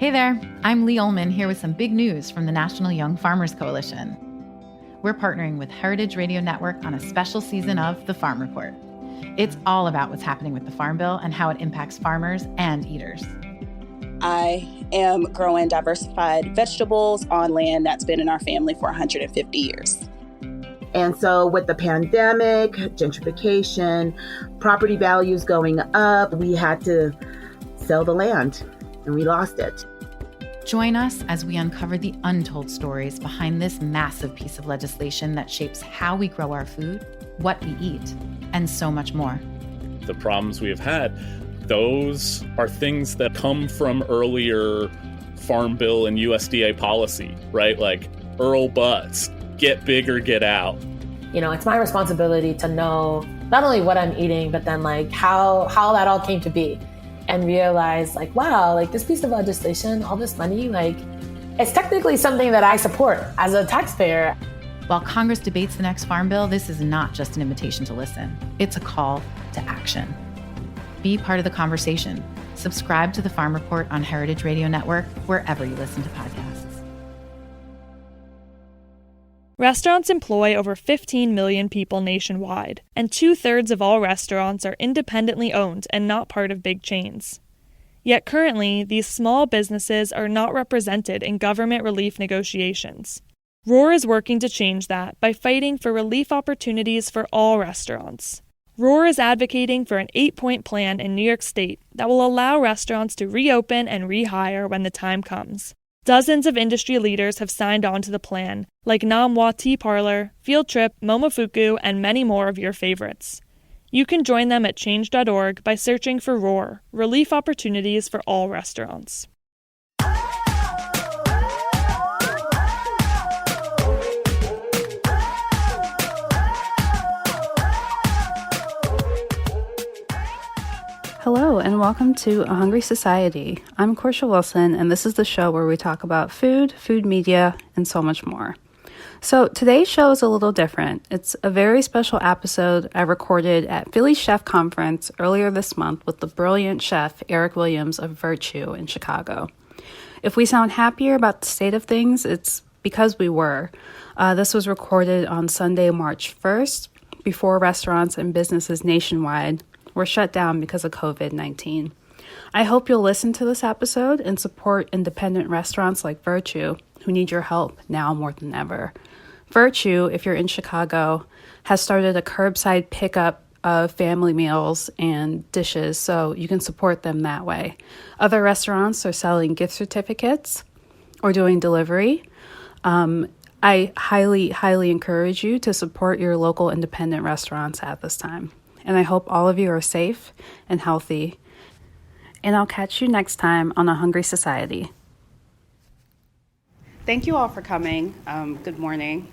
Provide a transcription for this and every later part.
Hey there, I'm Lee Ullman here with some big news from the National Young Farmers Coalition. We're partnering with Heritage Radio Network on a special season of The Farm Report. It's all about what's happening with the Farm Bill and how it impacts farmers and eaters. I am growing diversified vegetables on land that's been in our family for 150 years. And so with the pandemic, gentrification, property values going up, we had to sell the land and we lost it. Join us as we uncover the untold stories behind this massive piece of legislation that shapes how we grow our food, what we eat, and so much more. The problems we have had, those are things that come from earlier Farm Bill and USDA policy, right? Like Earl Butz, get big or get out. You know, it's my responsibility to know not only what I'm eating, but then like how that all came to be. And realize like, wow, like this piece of legislation, all this money, like it's technically something that I support as a taxpayer. While Congress debates the next Farm Bill, this is not just an invitation to listen. It's a call to action. Be part of the conversation. Subscribe to the Farm Report on Heritage Radio Network, wherever you listen to podcasts. Restaurants employ over 15 million people nationwide, and 2/3 of all restaurants are independently owned and not part of big chains. Yet currently, these small businesses are not represented in government relief negotiations. ROAR is working to change that by fighting for relief opportunities for all restaurants. ROAR is advocating for an 8-point plan in New York State that will allow restaurants to reopen and rehire when the time comes. Dozens of industry leaders have signed on to the plan, like Namwa Tea Parlor, Field Trip, Momofuku, and many more of your favorites. You can join them at change.org by searching for ROAR, Relief Opportunities for All Restaurants. Hello and welcome to A Hungry Society. I'm Portia Wilson and this is the show where we talk about food, food media, and so much more. So today's show is a little different. It's a very special episode I recorded at Philly Chef Conference earlier this month with the brilliant chef Erick Williams of Virtue in Chicago. If we sound happier about the state of things, it's because we were. This was recorded on Sunday, March 1st, before restaurants and businesses nationwide were shut down because of COVID-19. I hope you'll listen to this episode and support independent restaurants like Virtue, who need your help now more than ever. Virtue, if you're in Chicago, has started a curbside pickup of family meals and dishes, so you can support them that way. Other restaurants are selling gift certificates or doing delivery. I highly encourage you to support your local independent restaurants at this time. And I hope all of you are safe and healthy. And I'll catch you next time on A Hungry Society. Thank you all for coming. Good morning.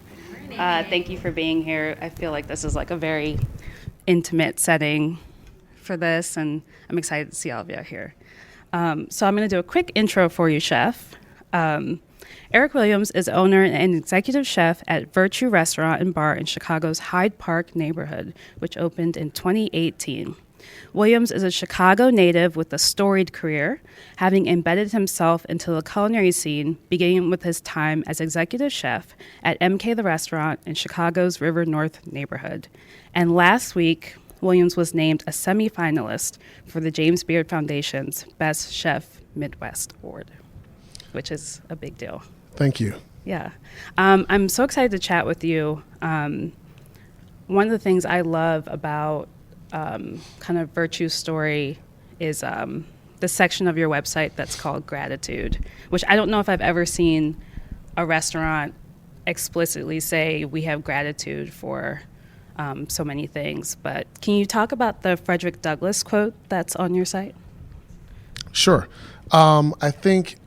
Thank you for being here. I feel like this is like a very intimate setting for this, and I'm excited to see all of you here. So I'm going to do a quick intro for you, Chef. Erick Williams is owner and executive chef at Virtue Restaurant and Bar in Chicago's Hyde Park neighborhood, which opened in 2018. Williams is a Chicago native with a storied career, having embedded himself into the culinary scene, beginning with his time as executive chef at MK The Restaurant in Chicago's River North neighborhood. And last week, Williams was named a semifinalist for the James Beard Foundation's Best Chef Midwest Award, which is a big deal. Thank you. Yeah. I'm so excited to chat with you. One of the things I love about kind of Virtue's story is the section of your website that's called Gratitude, which I don't know if I've ever seen a restaurant explicitly say we have gratitude for so many things. But can you talk about the Frederick Douglass quote that's on your site? Sure. I think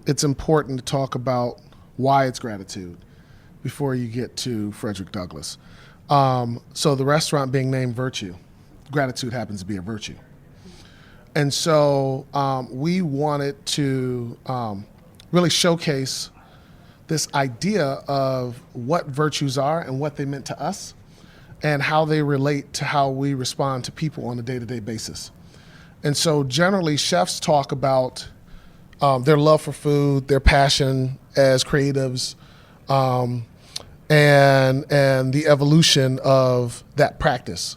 it's important to talk about why it's gratitude before you get to Frederick Douglass. So the restaurant being named Virtue, gratitude happens to be a virtue. And so we wanted to really showcase this idea of what virtues are and what they meant to us and how they relate to how we respond to people on a day-to-day basis. And so generally chefs talk about their love for food, their passion as creatives, and the evolution of that practice.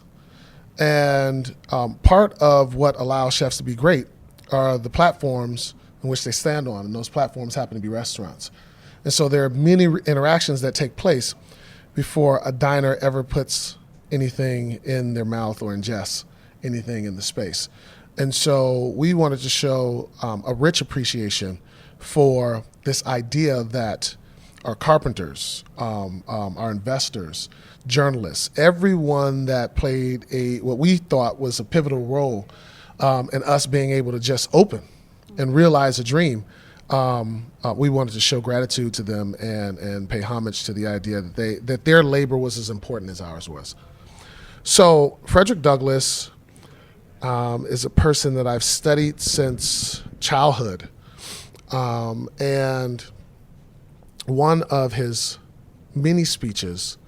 And part of what allows chefs to be great are the platforms in which they stand on, and those platforms happen to be restaurants. And so there are many interactions that take place before a diner ever puts anything in their mouth or ingests anything in the space. And so we wanted to show a rich appreciation for this idea that our carpenters, our investors, journalists, everyone that played what we thought was a pivotal role in us being able to just open and realize a dream. We wanted to show gratitude to them and pay homage to the idea that their labor was as important as ours was. So Frederick Douglass is a person that I've studied since childhood, and one of his many speeches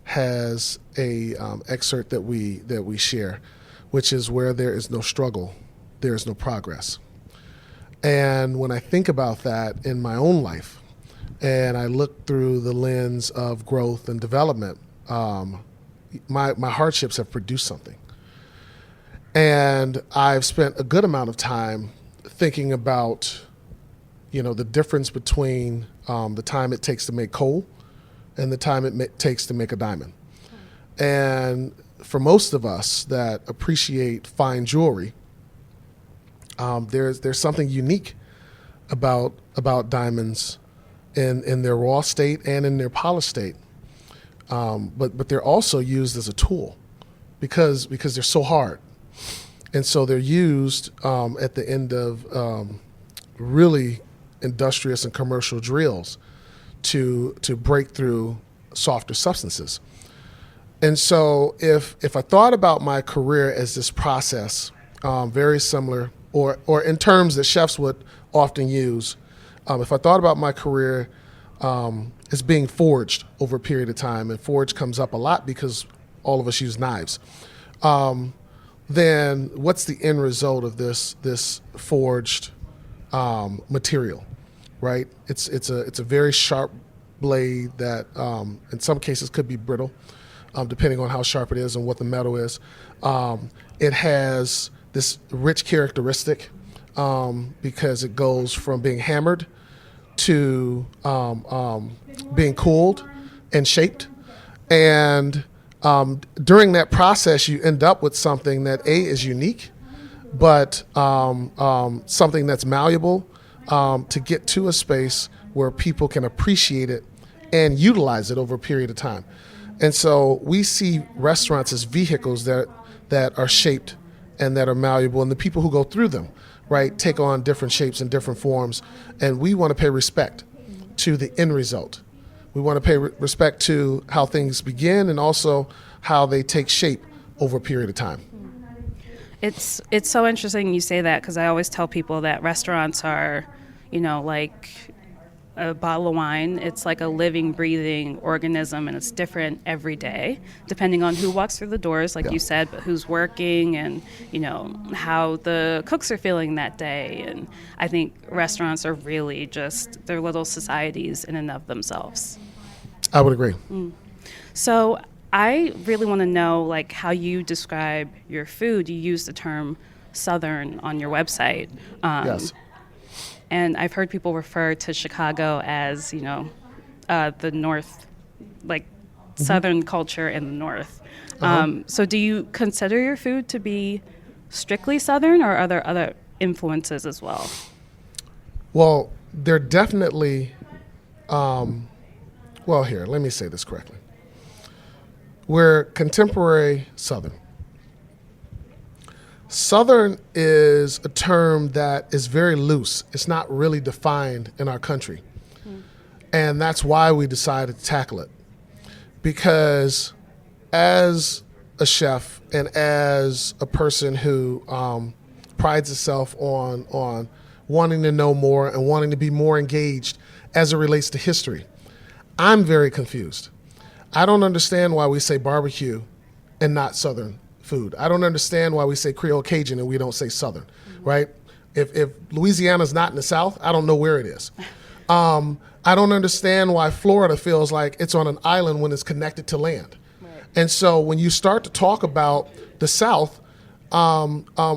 has a excerpt that we share, which is, where there is no struggle, there is no progress. And when I think about that in my own life, and I look through the lens of growth and development, my hardships have produced something. And I've spent a good amount of time thinking about, the difference between the time it takes to make coal and the time it takes to make a diamond. And for most of us that appreciate fine jewelry, there's something unique about diamonds in their raw state and in their polished state. But they're also used as a tool because they're so hard. And so they're used at the end of really industrious and commercial drills to break through softer substances. And so if I thought about my career as this process, very similar, or in terms that chefs would often use, if I thought about my career as being forged over a period of time, and forge comes up a lot because all of us use knives, then what's the end result of this forged material, right? It's a very sharp blade that in some cases could be brittle, depending on how sharp it is and what the metal is. It has this rich characteristic because it goes from being hammered to being cooled and shaped. And during that process, you end up with something that is unique, but something that's malleable to get to a space where people can appreciate it and utilize it over a period of time. And so we see restaurants as vehicles that are shaped and that are malleable, and the people who go through them, right, take on different shapes and different forms. And we want to pay respect to the end result. We want to pay respect to how things begin and also how they take shape over a period of time. It's so interesting you say that, because I always tell people that restaurants are, like a bottle of wine. It's like a living, breathing organism, and it's different every day, depending on who walks through the doors, like you said, but who's working and, how the cooks are feeling that day. And I think restaurants are really just, they're little societies in and of themselves. I would agree. So I really want to know, how you describe your food. You use the term Southern on your website. Yes. And I've heard people refer to Chicago as, the North, Southern culture in the North. So do you consider your food to be strictly Southern, or are there other influences as well? Well, they're definitely, here, let me say this correctly. We're contemporary Southern. Southern is a term that is very loose. It's not really defined in our country. And that's why we decided to tackle it. Because as a chef and as a person who prides itself on wanting to know more and wanting to be more engaged as it relates to history, I'm very confused. I don't understand why we say barbecue and not Southern food. I don't understand why we say Creole Cajun and we don't say Southern, right? If Louisiana's not in the South, I don't know where it is. I don't understand why Florida feels like it's on an island when it's connected to land. Right. And so when you start to talk about the South,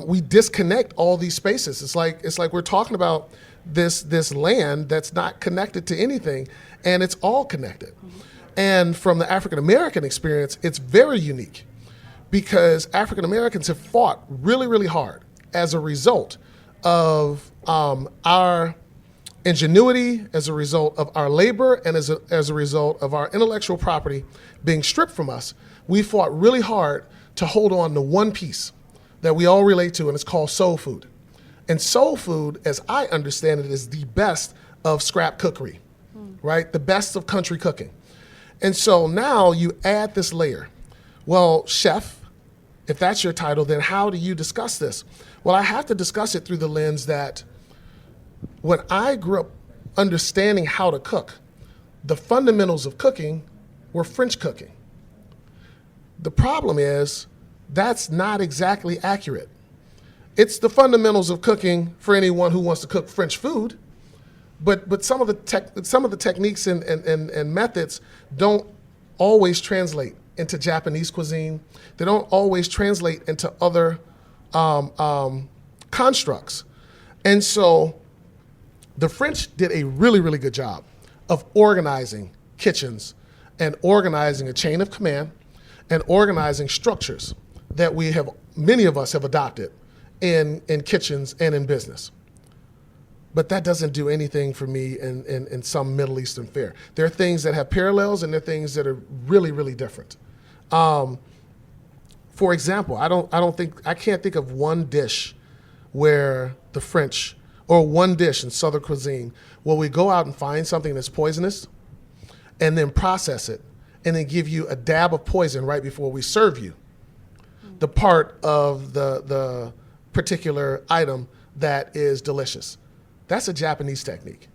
we disconnect all these spaces. It's like we're talking about this land that's not connected to anything, and it's all connected. Mm-hmm. And from the African American experience, it's very unique because African Americans have fought really, really hard as a result of our ingenuity, as a result of our labor, and as a result of our intellectual property being stripped from us. We fought really hard to hold on to one piece that we all relate to, and it's called soul food. And soul food, as I understand it, is the best of scrap cookery, right? The best of country cooking. And so now you add this layer. Well, chef, if that's your title, then how do you discuss this? Well, I have to discuss it through the lens that when I grew up understanding how to cook, the fundamentals of cooking were French cooking. The problem is that's not exactly accurate. It's the fundamentals of cooking for anyone who wants to cook French food, but some of the techniques and methods don't always translate into Japanese cuisine. They don't always translate into other constructs. And so the French did a really, really good job of organizing kitchens and organizing a chain of command and organizing structures that many of us have adopted in kitchens and in business. But that doesn't do anything for me in some Middle Eastern fare. There are things that have parallels and there are things that are really, really different. For example, I can't think of one dish where the French, or one dish in Southern cuisine, where we go out and find something that's poisonous and then process it and then give you a dab of poison right before we serve you the part of the particular item that is delicious. That's a Japanese technique.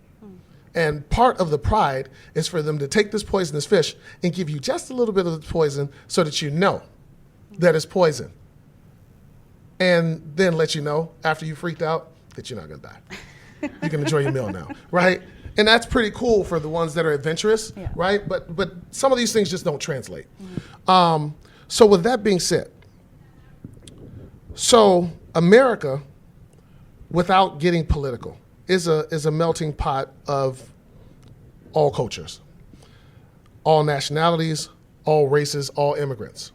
And part of the pride is for them to take this poisonous fish and give you just a little bit of the poison so that you know that it's poison. And then let you know, after you freaked out, that you're not gonna die. You can enjoy your meal now, right? And that's pretty cool for the ones that are adventurous, right? But some of these things just don't translate. So with that being said, so America, without getting political, is a melting pot of all cultures, all nationalities, all races, all immigrants.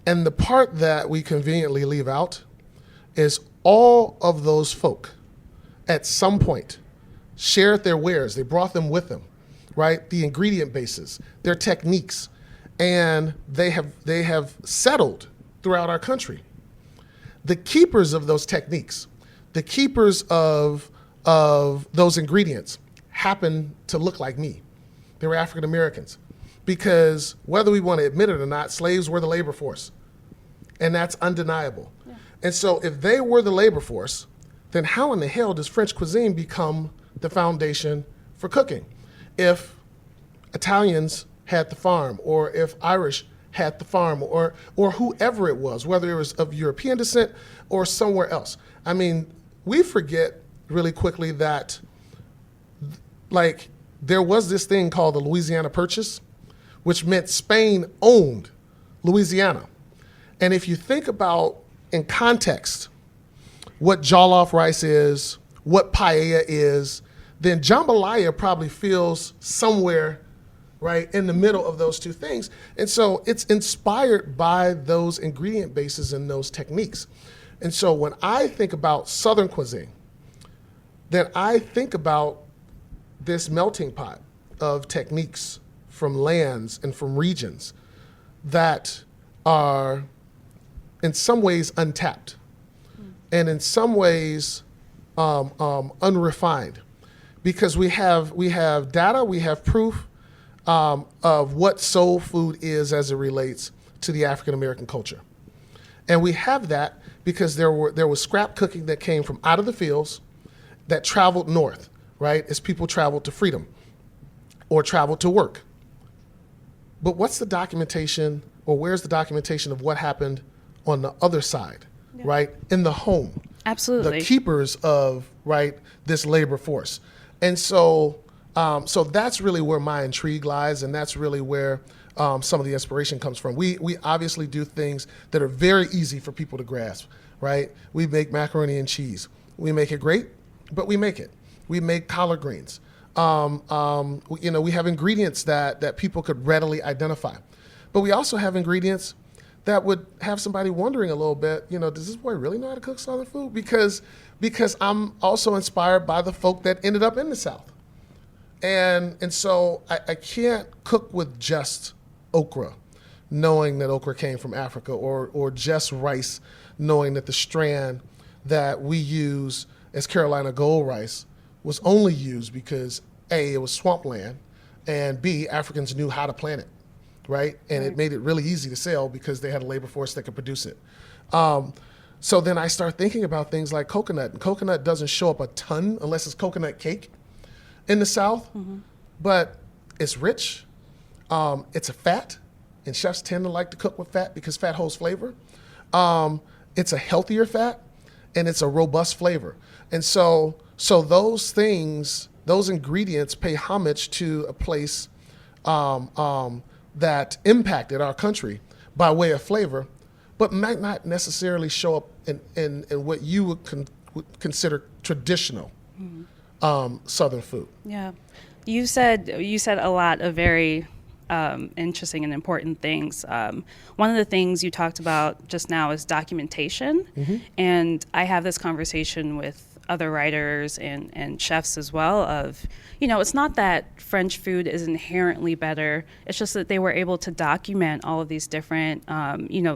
And the part that we conveniently leave out is all of those folk at some point shared their wares. They brought them with them, right? The ingredient bases, their techniques, and they have settled throughout our country. The keepers of those techniques, the keepers of those ingredients happen to look like me. They were African Americans. Because whether we want to admit it or not, slaves were the labor force. And that's undeniable. Yeah. And so if they were the labor force, then how in the hell does French cuisine become the foundation for cooking? If Italians had the farm, or if Irish had the farm, or whoever it was, whether it was of European descent or somewhere else. I mean, we forget really quickly that, like, there was this thing called the Louisiana Purchase, which meant Spain owned Louisiana. And if you think about, in context, what jollof rice is, what paella is, then jambalaya probably feels somewhere right in the middle of those two things. And so it's inspired by those ingredient bases and those techniques. And so when I think about Southern cuisine, then I think about this melting pot of techniques from lands and from regions that are in some ways untapped and in some ways unrefined, because we have data, we have proof of what soul food is as it relates to the African American culture. And we have that because there was scrap cooking that came from out of the fields that traveled north, right, as people traveled to freedom or traveled to work. But what's the documentation, or where's the documentation of what happened on the other side, right, in the home, Absolutely. the keepers of, right, this labor force. And so so that's really where my intrigue lies, and that's really where some of the inspiration comes from. We obviously do things that are very easy for people to grasp, right? We make macaroni and cheese. We make it great, but we make it. We make collard greens. We have ingredients that people could readily identify. But we also have ingredients that would have somebody wondering a little bit, does this boy really know how to cook Southern food? Because I'm also inspired by the folk that ended up in the South. And so I can't cook with just okra, knowing that okra came from Africa, or just rice, knowing that the strand that we use as Carolina gold rice was only used because A, it was swampland, and B, Africans knew how to plant it, right? And it made it really easy to sell because they had a labor force that could produce it. So then I start thinking about things like coconut. And coconut doesn't show up a ton unless it's coconut cake in the South, but it's rich. It's a fat, and chefs tend to like to cook with fat because fat holds flavor. It's a healthier fat, and it's a robust flavor. And so those things, those ingredients pay homage to a place that impacted our country by way of flavor, but might not necessarily show up in what you would consider traditional Southern food. Yeah. You said a lot of very interesting and important things. One of the things you talked about just now is documentation. And I have this conversation with other writers and chefs as well of, it's not that French food is inherently better. It's just that they were able to document all of these different,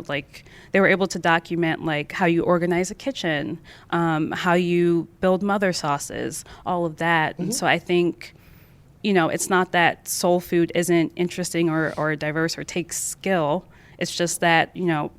like they were able to document like how you organize a kitchen, how you build mother sauces, all of that. And so I think, it's not that soul food isn't interesting or diverse or takes skill. It's just that,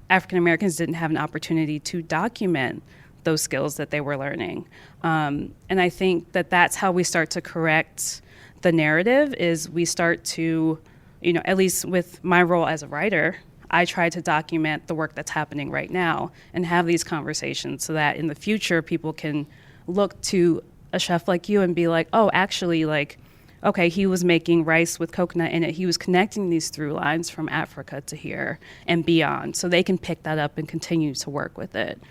African Americans didn't have an opportunity to document those skills that they were learning. And I think that that's how we start to correct the narrative is we start to, at least with my role as a writer, I try to document the work that's happening right now and have these conversations so that in the future people can look to a chef like you and be like, oh, actually, like, okay, he was making rice with coconut in it. He was connecting these through lines from Africa to here and beyond. So they can pick that up and continue to work with it.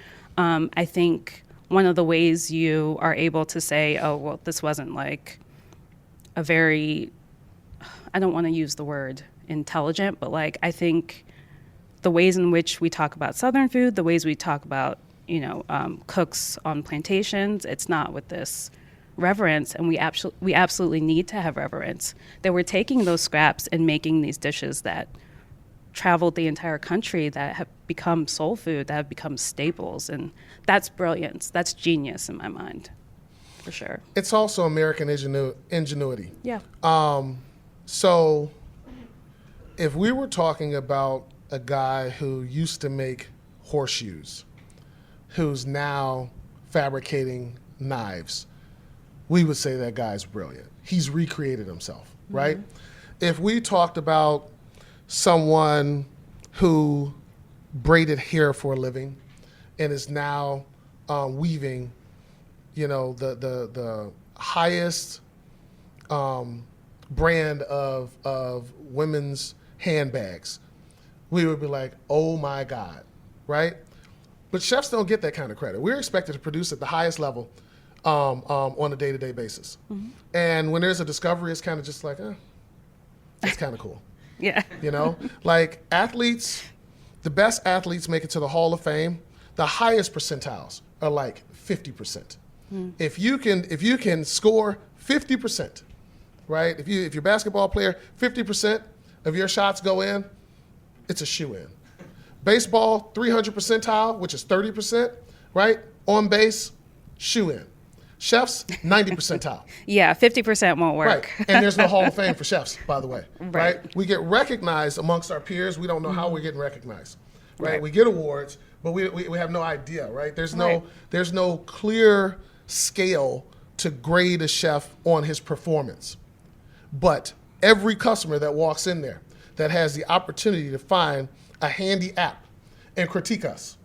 I think one of the ways you are able to say, oh, well, this wasn't like a very, I don't want to use the word intelligent, but like I think the ways in which we talk about Southern food, the ways we talk about, cooks on plantations, it's not with this reverence, and we absolutely need to have reverence that we're taking those scraps and making these dishes that traveled the entire country that have become soul food, that have become staples, and that's brilliance. That's genius in my mind, for sure. It's also American ingenuity. Yeah. So if we were talking about a guy who used to make horseshoes, who's now fabricating knives, we would say that guy's brilliant. He's recreated himself, right? If we talked about someone who braided hair for a living and is now weaving, the highest brand of women's handbags, we would be like, oh my God, right? But chefs don't get that kind of credit. We're expected to produce at the highest level on a day-to-day basis. And when there's a discovery, it's kind of just like, it's kind of cool. Yeah. Like athletes, the best athletes make it to the Hall of Fame. The highest percentiles are like 50%. If you can score 50%, right? If you're a basketball player, 50% of your shots go in, it's a shoe-in. Baseball, 300 percentile, which is 30%, right? On base, shoe-in. Chefs, 90 percentile. Yeah, 50% won't work. Right, and there's no Hall of Fame for chefs, by the way. Right. We get recognized amongst our peers. We don't know how we're getting recognized. Right. We get awards, but we have no idea. Right. There's no clear scale to grade a chef on his performance. But every customer that walks in there that has the opportunity to find a handy app and critique us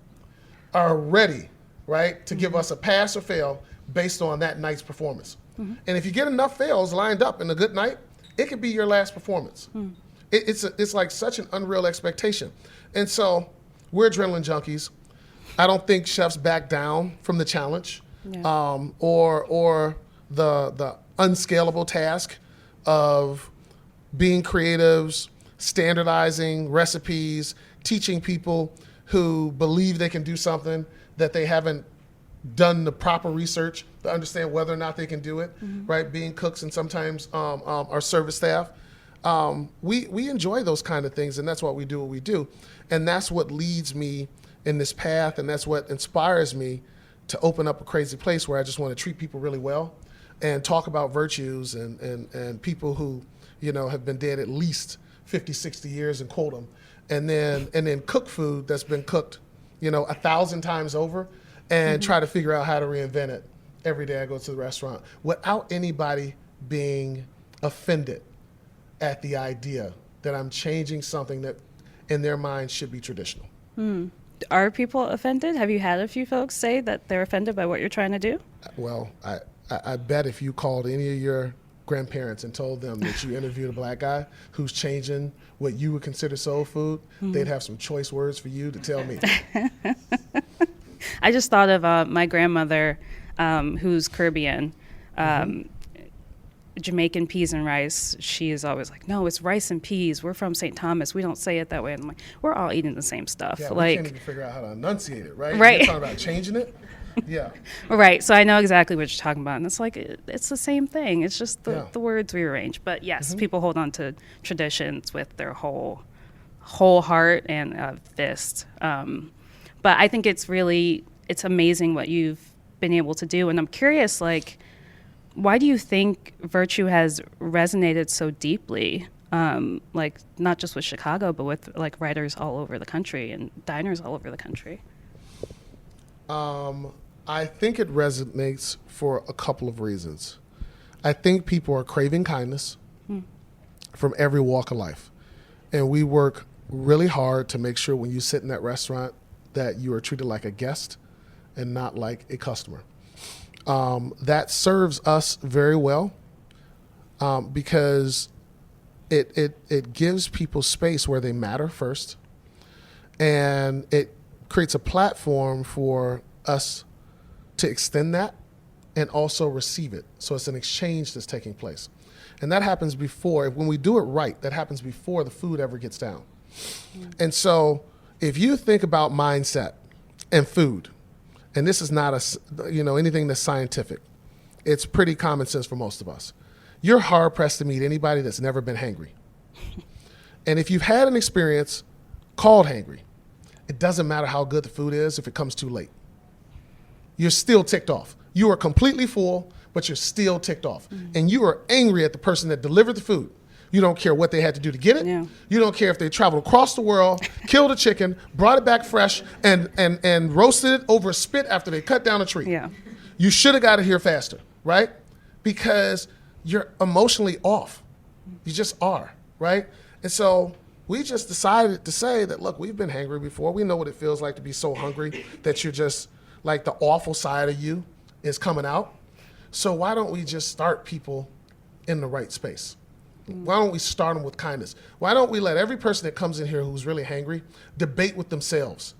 are ready right, to give us a pass or fail based on that night's performance. And if you get enough fails lined up in a good night, it could be your last performance. It's like such an unreal expectation. And so we're adrenaline junkies. I don't think chefs back down from the challenge or the unscalable task of being creatives, standardizing recipes, teaching people who believe they can do something that they haven't done the proper research to understand whether or not they can do it, right? Being cooks and sometimes our service staff. We enjoy those kind of things, and that's why we do what we do. And that's what leads me in this path, and that's what inspires me to open up a crazy place where I just want to treat people really well and talk about virtues and people who, have been dead at least 50, 60 years and quote them. And then cook food that's been cooked, 1,000 times over and try to figure out how to reinvent it every day I go to the restaurant without anybody being offended at the idea that I'm changing something that in their mind should be traditional. Are people offended? Have you had a few folks say that they're offended by what you're trying to do? Well, I bet if you called any of your grandparents and told them that you interviewed a black guy who's changing what you would consider soul food, they'd have some choice words for you to tell me. I just thought of my grandmother, who's Caribbean, Jamaican peas and rice. She is always like, no, it's rice and peas. We're from St. Thomas. We don't say it that way. And I'm like, we're all eating the same stuff. Yeah, like, we can't even figure out how to enunciate it, right? Right. You're talking about changing it? Yeah. Right. So I know exactly what you're talking about. And it's like, it's the same thing. It's just the words rearranged. But yes, people hold on to traditions with their whole heart and fist. But I think it's amazing what you've been able to do. And I'm curious, why do you think virtue has resonated so deeply, not just with Chicago, but with writers all over the country and diners all over the country? I think it resonates for a couple of reasons. I think people are craving kindness from every walk of life. And we work really hard to make sure when you sit in that restaurant that you are treated like a guest and not like a customer. That serves us very well because it gives people space where they matter first, and it creates a platform for us to extend that and also receive it. So it's an exchange that's taking place. And that happens before, when we do it right, that happens before the food ever gets down. And so if you think about mindset and food, and this is not anything that's scientific, it's pretty common sense for most of us. You're hard pressed to meet anybody that's never been hangry. And if you've had an experience called hangry, it doesn't matter how good the food is if it comes too late. You're still ticked off. You are completely full, but you're still ticked off. And you are angry at the person that delivered the food. You don't care what they had to do to get it. Yeah. You don't care if they traveled across the world, killed a chicken, brought it back fresh, and roasted it over a spit after they cut down a tree. Yeah. You should have got it here faster, right? Because you're emotionally off. You just are, right? And so we just decided to say that, look, we've been hangry before. We know what it feels like to be so hungry that you're just like the awful side of you is coming out. So why don't we just start people in the right space? Why don't we start them with kindness? Why don't we let every person that comes in here who's really hangry debate with themselves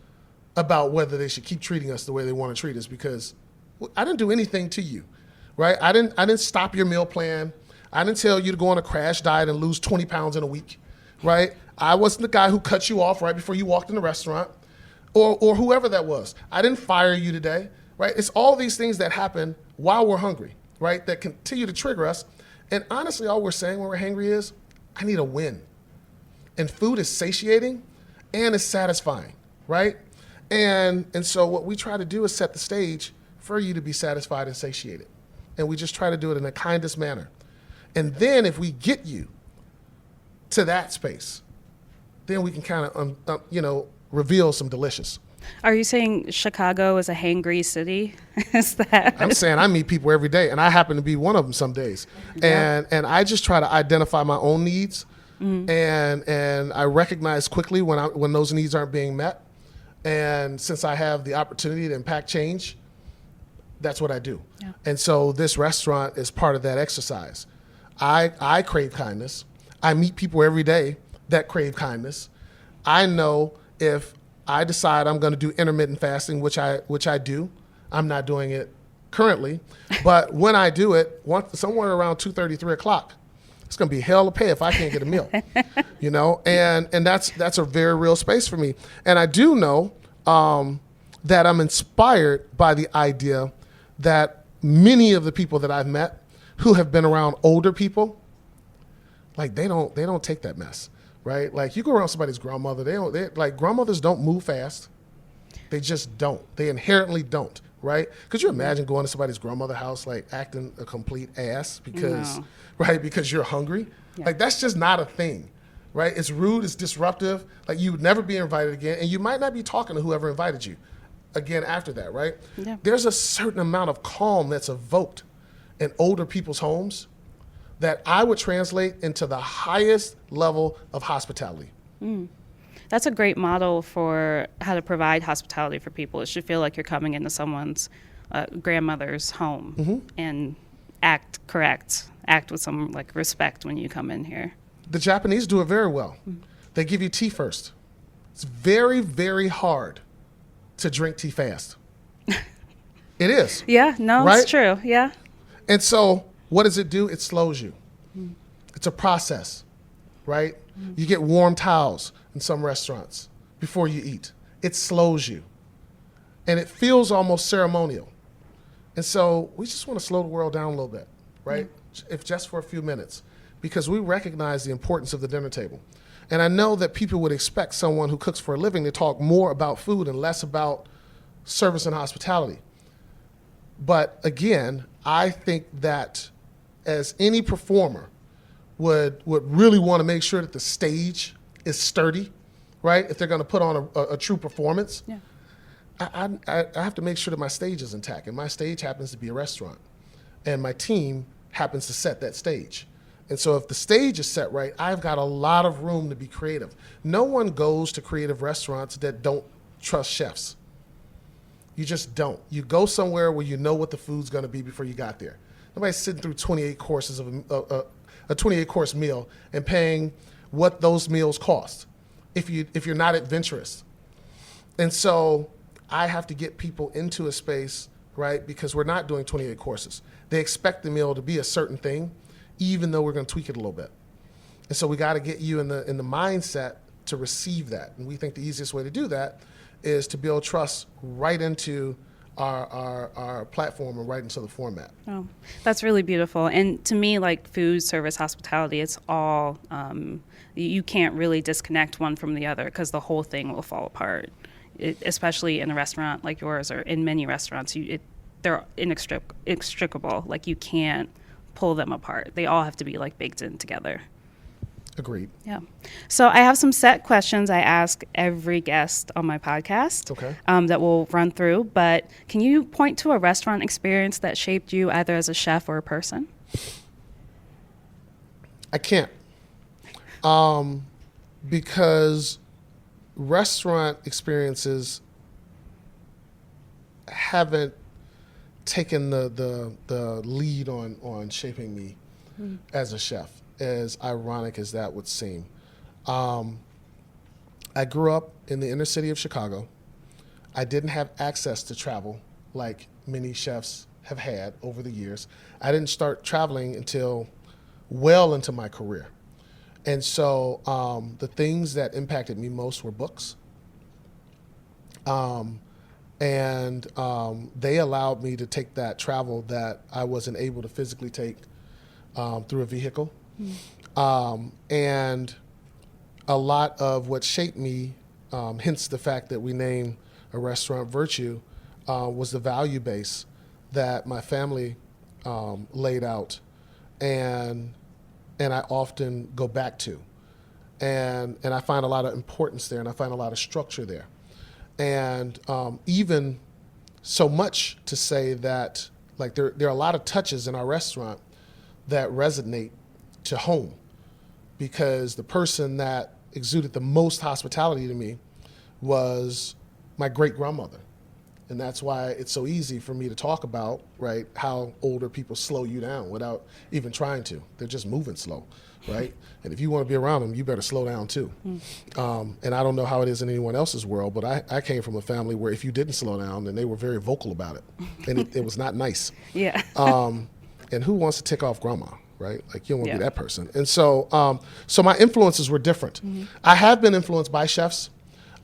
about whether they should keep treating us the way they want to treat us? Because I didn't do anything to you, right? I didn't stop your meal plan. I didn't tell you to go on a crash diet and lose 20 pounds in a week, right? I wasn't the guy who cut you off right before you walked in the restaurant, or whoever that was. I didn't fire you today, right? It's all these things that happen while we're hungry, right, that continue to trigger us. And honestly, all we're saying when we're hangry is, I need a win. And food is satiating and it's satisfying, right? And so what we try to do is set the stage for you to be satisfied and satiated. And we just try to do it in the kindest manner. And then if we get you to that space, then we can kind of, reveal some delicious. Are you saying Chicago is a hangry city? Is that? I'm saying I meet people every day, and I happen to be one of them some days. Yeah. And I just try to identify my own needs, and I recognize quickly when those needs aren't being met, And since I have the opportunity to impact change, that's what I do. Yeah. And so this restaurant is part of that exercise. I crave kindness. I meet people every day that crave kindness. I know if I decide I'm going to do intermittent fasting, which I do, I'm not doing it currently, but when I do it, somewhere around 2:30, 3 o'clock, it's going to be hell to pay if I can't get a meal, you know, and that's a very real space for me. And I do know that I'm inspired by the idea that many of the people that I've met who have been around older people, like they don't take that mess, right? Like you go around somebody's grandmother, like grandmothers don't move fast. They just don't. They inherently don't, right? Could you imagine going to somebody's grandmother's house, like acting a complete ass because, No. right? Because you're hungry. Yeah. Like that's just not a thing, right? It's rude. It's disruptive. Like you would never be invited again, and you might not be talking to whoever invited you again after that, right? Yeah. There's a certain amount of calm that's evoked in older people's homes that I would translate into the highest level of hospitality. That's a great model for how to provide hospitality for people. It should feel like you're coming into someone's grandmother's home and act correct, act with some like respect when you come in here. The Japanese do it very well. They give you tea first. It's very, very hard to drink tea fast. It is. Yeah, no, Right? it's true. Yeah. And so what does it do? It slows you. It's a process, right? You get warm towels in some restaurants before you eat. It slows you. And it feels almost ceremonial. And so we just want to slow the world down a little bit, right? If just for a few minutes, because we recognize the importance of the dinner table. And I know that people would expect someone who cooks for a living to talk more about food and less about service and hospitality. But again, I think that as any performer would really want to make sure that the stage is sturdy, right? If they're going to put on a true performance, Yeah. I have to make sure that my stage is intact. And my stage happens to be a restaurant. And my team happens to set that stage. And so if the stage is set right, I've got a lot of room to be creative. No one goes to creative restaurants that don't trust chefs. You just don't. You go somewhere where you know what the food's going to be before you got there. Nobody's sitting through 28 courses of a 28-course meal and paying what those meals cost if you're not adventurous. And so I have to get people into a space, right, because we're not doing 28 courses. They expect the meal to be a certain thing, even though we're going to tweak it a little bit. And so we got to get you in the mindset to receive that. And we think the easiest way to do that is to build trust right into our platform and right into the format. Oh, that's really beautiful. And to me, like food, service, hospitality, it's all, you can't really disconnect one from the other because the whole thing will fall apart. Especially in a restaurant like yours or in many restaurants, they're inextricable. Like you can't pull them apart. They all have to be like baked in together. Agreed. Yeah. So I have some set questions I ask every guest on my podcast. Okay. That we'll run through. But can you point to a restaurant experience that shaped you either as a chef or a person? I can't. Because restaurant experiences haven't taken the lead on shaping me as a chef, as ironic as that would seem. I grew up in the inner city of Chicago. I didn't have access to travel like many chefs have had over the years. I didn't start traveling until well into my career. And so the things that impacted me most were books. And they allowed me to take that travel that I wasn't able to physically take through a vehicle. And a lot of what shaped me, hence the fact that we named a restaurant Virtue, was the value base that my family laid out and I often go back to. And I find a lot of importance there, and I find a lot of structure there. And even so much to say that like there are a lot of touches in our restaurant that resonate to home, because the person that exuded the most hospitality to me was my great grandmother. And that's why it's so easy for me to talk about, right, how older people slow you down without even trying to. They're just moving slow, right? And if you want to be around them, you better slow down too. And I don't know how it is in anyone else's world, but I came from a family where if you didn't slow down, then they were very vocal about it. And it was not nice. Yeah. And who wants to tick off grandma, right? Like, you don't want to be that person. And so so my influences were different. I have been influenced by chefs.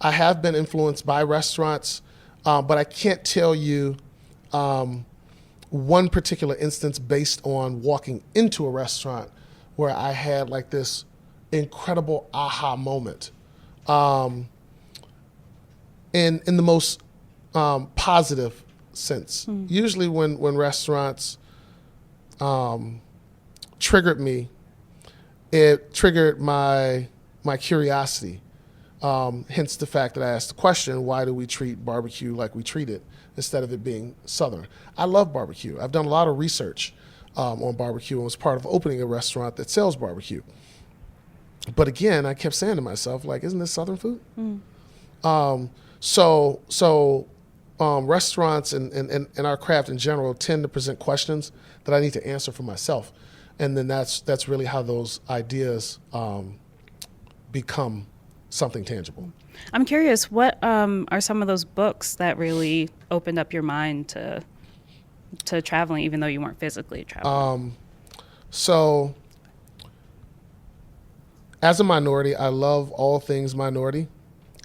I have been influenced by restaurants. But I can't tell you one particular instance based on walking into a restaurant where I had like this incredible aha moment in the most positive sense. Usually when restaurants triggered me, it triggered my curiosity. Hence the fact that I asked the question, why do we treat barbecue like we treat it instead of it being Southern? I love barbecue. I've done a lot of research on barbecue and was part of opening a restaurant that sells barbecue. But again, I kept saying to myself, like, isn't this Southern food? So restaurants and our craft in general tend to present questions that I need to answer for myself. And then that's really how those ideas become something tangible. I'm curious, what are some of those books that really opened up your mind to traveling, even though you weren't physically traveling? So as a minority, I love all things minority,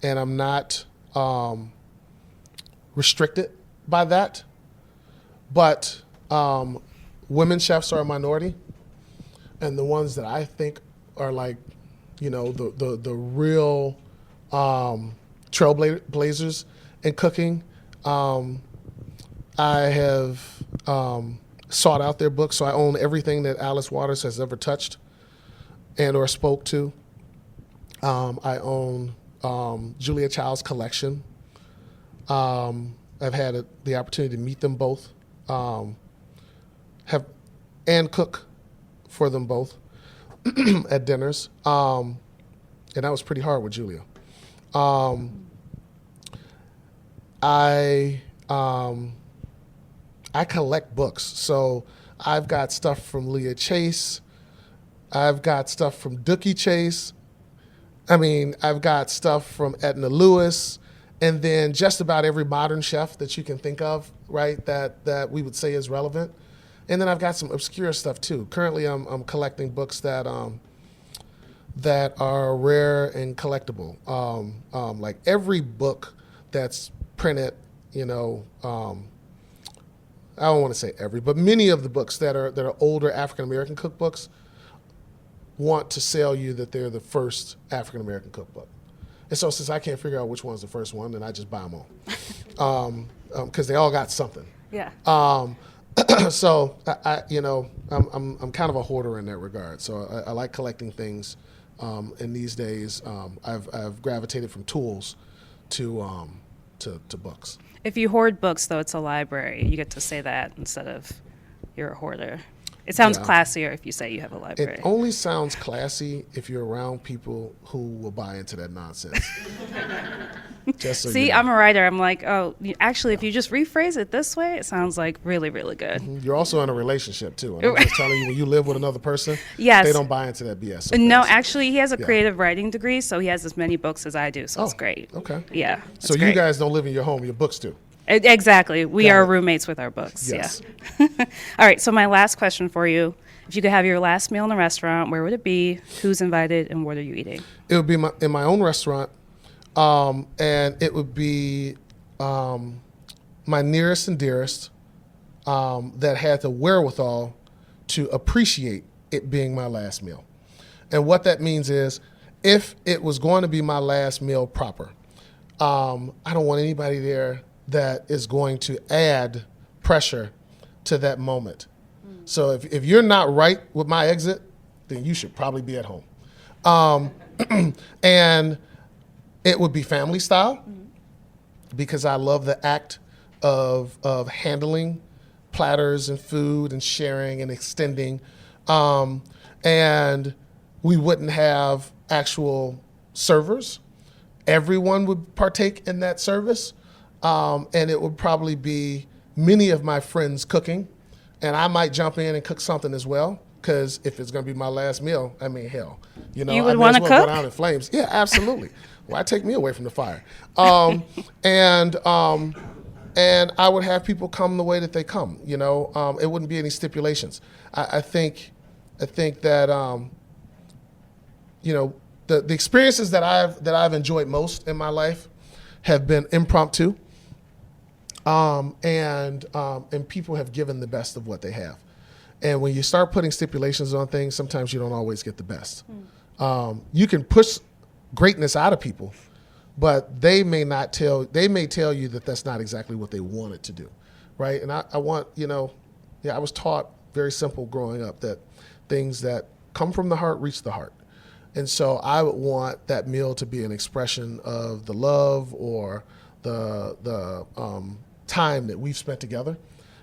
and I'm not restricted by that. But women chefs are a minority, and the ones that I think are like, you know, the real trailblazers in cooking. I have sought out their books, so I own everything that Alice Waters has ever touched and or spoke to. I own Julia Child's collection. I've had the opportunity to meet them both, and cook for them both at dinners, and that was pretty hard with Julia. I collect books, so I've got stuff from Leah Chase. I've got stuff from Dookie Chase. I mean, I've got stuff from Edna Lewis, and then just about every modern chef that you can think of, right, that we would say is relevant. And then I've got some obscure stuff too. Currently, I'm collecting books that are rare and collectible. Like every book that's printed, you know, I don't want to say every, but many of the books that are older African American cookbooks want to sell you that they're the first African American cookbook. And so since I can't figure out which one's the first one, then I just buy them all, because they all got something. Yeah. So I you know, I'm kind of a hoarder in that regard. So I like collecting things, and these days I've gravitated from tools to books. If you hoard books, though, it's a library. You get to say that instead of you're a hoarder. It sounds classier if you say you have a library. It only sounds classy if you're around people who will buy into that nonsense. Just so See, you know. I'm a writer. I'm like, oh, actually, if you just rephrase it this way, it sounds like really, really good. You're also in a relationship too. And I'm just telling you, when you live with another person, yes, they don't buy into that BS. So no, fast. actually, he has a creative writing degree, so he has as many books as I do. So it's great. Okay. Yeah. So you guys don't live in your home; your books do. Exactly. We are roommates with our books. Yes. Yeah. All right. So my last question for you: if you could have your last meal in a restaurant, where would it be? Who's invited, and what are you eating? It would be in my own restaurant, and it would be my nearest and dearest that had the wherewithal to appreciate it being my last meal. And what that means is, if it was going to be my last meal proper, I don't want anybody there that is going to add pressure to that moment. So if you're not right with my exit, then you should probably be at home. And it would be family style, because I love the act of handling platters and food and sharing and extending. And we wouldn't have actual servers. Everyone would partake in that service. And it would probably be many of my friends cooking, and I might jump in and cook something as well. Because if it's going to be my last meal, I mean, hell, you You would I may wanna as well cook? go down in flames. Yeah, absolutely. Why take me away from the fire? And I would have people come the way that they come. It wouldn't be any stipulations. I think that the experiences that I've enjoyed most in my life have been impromptu, and people have given the best of what they have. And when you start putting stipulations on things, sometimes you don't always get the best. You can push greatness out of people, but they may tell you that that's not exactly what they wanted to do, right? And I want, I was taught very simple growing up that things that come from the heart reach the heart. And so I would want that meal to be an expression of the love or the time that we've spent together.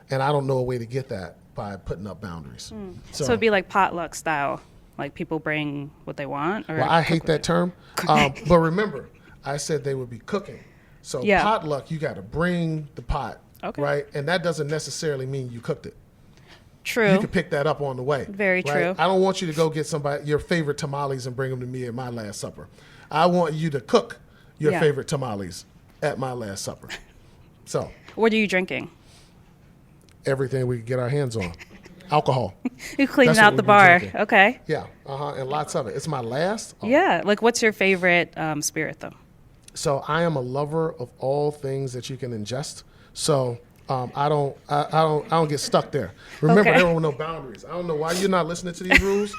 And I don't know a way to get that by putting up boundaries. So it'd be like potluck style, like people bring what they want? Or well, I hate that term. But remember, I said they would be cooking. So Yeah. potluck, you got to bring the pot, Okay. right? And that doesn't necessarily mean you cooked it. True. You can pick that up on the way. Very right? true. I don't want you to go get your favorite tamales and bring them to me at my last supper. I want you to cook your Yeah. favorite tamales at my last supper. So What are you drinking? everything we can get our hands on. Alcohol. You're cleaning That's out what the we've been bar. drinking. Okay. Yeah, and lots of it. It's my last. Oh. Yeah. Like, what's your favorite spirit, though? So I am a lover of all things that you can ingest. So I don't get stuck there. Remember, Okay. there were no boundaries. I don't know why you're not listening to these rules,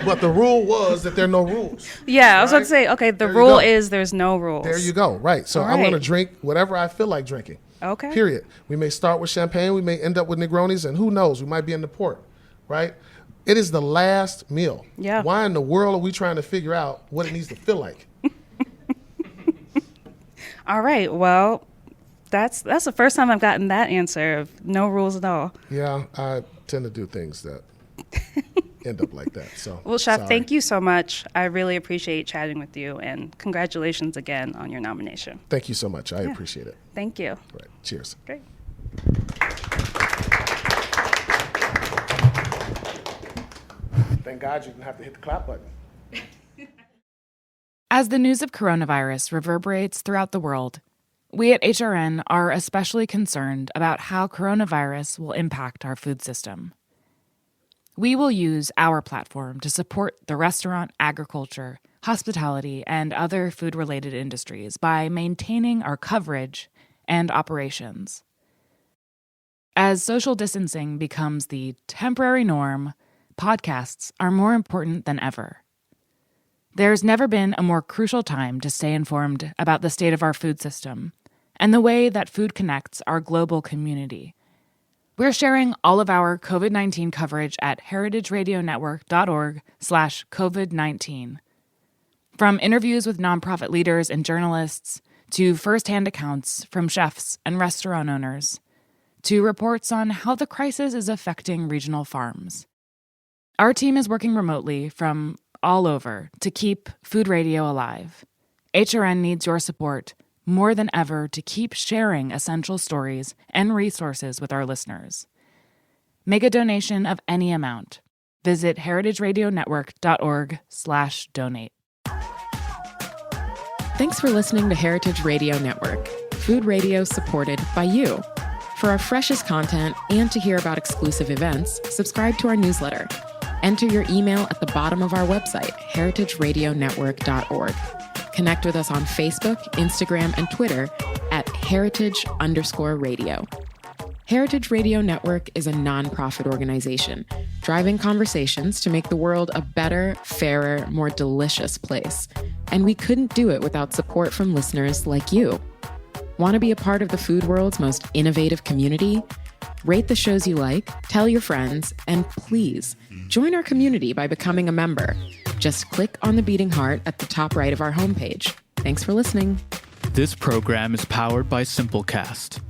but the rule was that there are no rules. Yeah, I was about to Right? say, okay, the There you rule go. is there's no rules. There you go. Right. So All I'm going to right. drink whatever I feel like drinking. Okay. Period. We may start with champagne. We may end up with Negronis, and who knows? We might be in the port. Right. It is the last meal. Yeah. Why in the world are we trying to figure out what it needs to feel like? All right. Well, that's the first time I've gotten that answer of no rules at all. Yeah, I tend to do things that end up like that. So, Well, Chef, sorry. thank you so much. I really appreciate chatting with you, and congratulations again on your nomination. Thank you so much. I appreciate it. Thank you. All right. Cheers. Great. Thank God you didn't have to hit the clap button. As the news of coronavirus reverberates throughout the world, we at HRN are especially concerned about how coronavirus will impact our food system. We will use our platform to support the restaurant, agriculture, hospitality, and other food-related industries by maintaining our coverage and operations. As social distancing becomes the temporary norm, podcasts are more important than ever. There's never been a more crucial time to stay informed about the state of our food system and the way that food connects our global community. We're sharing all of our COVID-19 coverage at heritageradionetwork.org/COVID-19. From interviews with nonprofit leaders and journalists, to firsthand accounts from chefs and restaurant owners, to reports on how the crisis is affecting regional farms. Our team is working remotely from all over to keep food radio alive. HRN needs your support more than ever to keep sharing essential stories and resources with our listeners. Make a donation of any amount. Visit heritageradionetwork.org/donate. Thanks for listening to Heritage Radio Network, food radio supported by you. For our freshest content and to hear about exclusive events, subscribe to our newsletter. Enter your email at the bottom of our website, heritageradionetwork.org. Connect with us on Facebook, Instagram, and Twitter at heritage_radio. Heritage Radio Network is a nonprofit organization driving conversations to make the world a better, fairer, more delicious place. And we couldn't do it without support from listeners like you. Want to be a part of the food world's most innovative community? Rate the shows you like, tell your friends, and please join our community by becoming a member. Just click on the beating heart at the top right of our homepage. Thanks for listening. This program is powered by Simplecast.